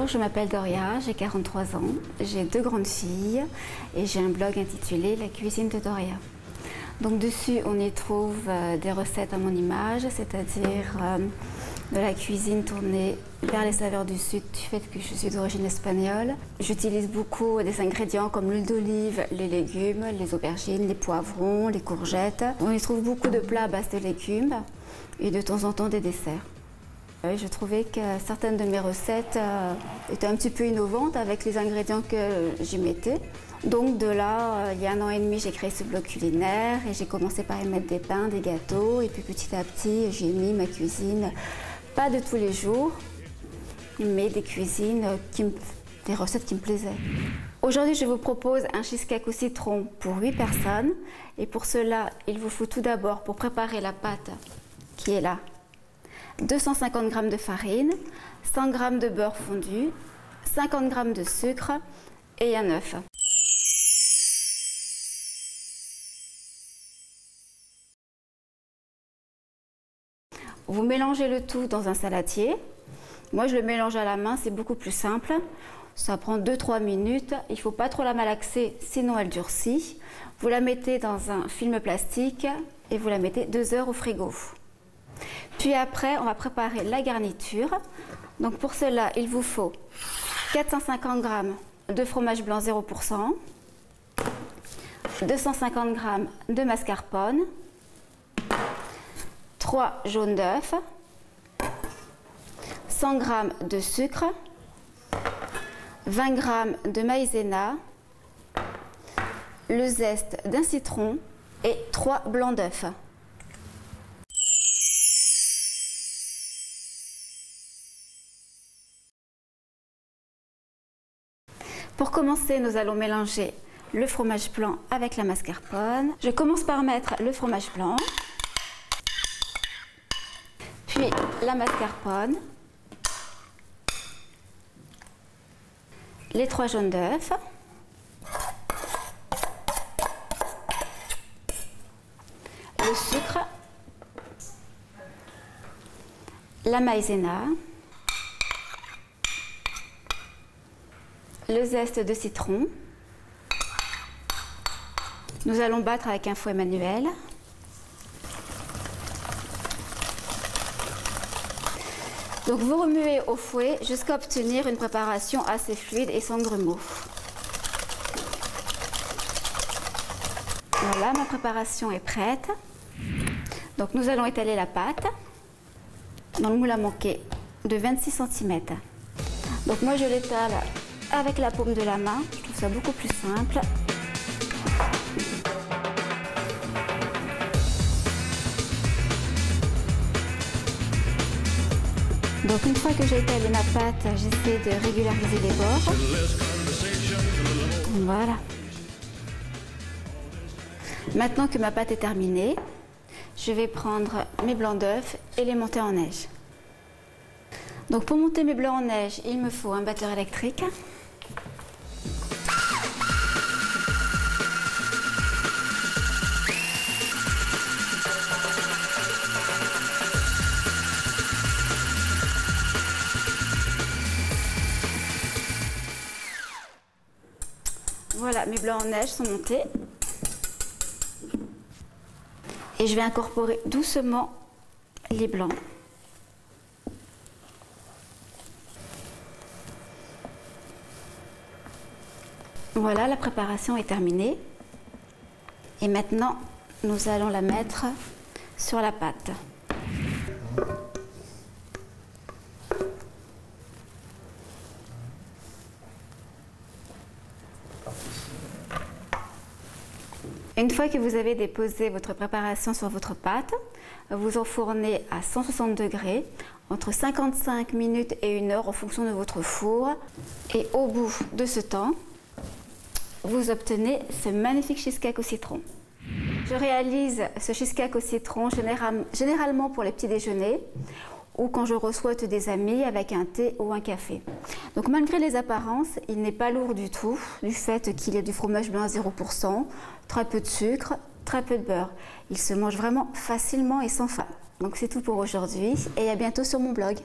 Bonjour, je m'appelle Doria, j'ai 43 ans, j'ai 2 grandes filles et j'ai un blog intitulé La cuisine de Doria. Donc dessus on y trouve des recettes à mon image, c'est-à-dire de la cuisine tournée vers les saveurs du sud du fait que je suis d'origine espagnole. J'utilise beaucoup des ingrédients comme l'huile d'olive, les légumes, les aubergines, les poivrons, les courgettes. On y trouve beaucoup de plats à base de légumes et de temps en temps des desserts. Je trouvais que certaines de mes recettes étaient un petit peu innovantes avec les ingrédients que j'y mettais. Donc de là, il y a 1 an et demi, j'ai créé ce blog culinaire et j'ai commencé par y mettre des pains, des gâteaux. Et puis petit à petit, j'ai mis ma cuisine, pas de tous les jours, mais des des recettes qui me plaisaient. Aujourd'hui, je vous propose un cheesecake au citron pour 8 personnes. Et pour cela, il vous faut tout d'abord, pour préparer la pâte qui est là, 250 g de farine, 100 g de beurre fondu, 50 g de sucre et un œuf. Vous mélangez le tout dans un saladier. Moi, je le mélange à la main, c'est beaucoup plus simple. Ça prend 2-3 minutes. Il ne faut pas trop la malaxer, sinon elle durcit. Vous la mettez dans un film plastique et vous la mettez 2 heures au frigo. Puis après, on va préparer la garniture. Donc pour cela, il vous faut 450 g de fromage blanc 0%, 250 g de mascarpone, 3 jaunes d'œufs, 100 g de sucre, 20 g de maïzena, le zeste d'un citron et 3 blancs d'œufs. Pour commencer, nous allons mélanger le fromage blanc avec la mascarpone. Je commence par mettre le fromage blanc, puis la mascarpone, les 3 jaunes d'œufs, le sucre, la maïzena, le zeste de citron. Nous allons battre avec un fouet manuel. Donc vous remuez au fouet jusqu'à obtenir une préparation assez fluide et sans grumeaux. Voilà, ma préparation est prête. Donc nous allons étaler la pâte dans le moule à manquer de 26 cm. Donc moi je l'étale avec la paume de la main, je trouve ça beaucoup plus simple. Donc une fois que j'ai étalé ma pâte, j'essaie de régulariser les bords. Voilà. Maintenant que ma pâte est terminée, je vais prendre mes blancs d'œufs et les monter en neige. Donc pour monter mes blancs en neige, il me faut un batteur électrique. Voilà, mes blancs en neige sont montés. Et je vais incorporer doucement les blancs. Voilà, la préparation est terminée. Et maintenant, nous allons la mettre sur la pâte. Une fois que vous avez déposé votre préparation sur votre pâte, vous enfournez à 160 degrés entre 55 minutes et 1 heure en fonction de votre four. Et au bout de ce temps, vous obtenez ce magnifique cheesecake au citron. Je réalise ce cheesecake au citron généralement pour les petits déjeuners ou quand je reçois des amis avec un thé ou un café. Donc malgré les apparences, il n'est pas lourd du tout, du fait qu'il y a du fromage blanc à 0%, très peu de sucre, très peu de beurre. Il se mange vraiment facilement et sans faim. Donc c'est tout pour aujourd'hui et à bientôt sur mon blog.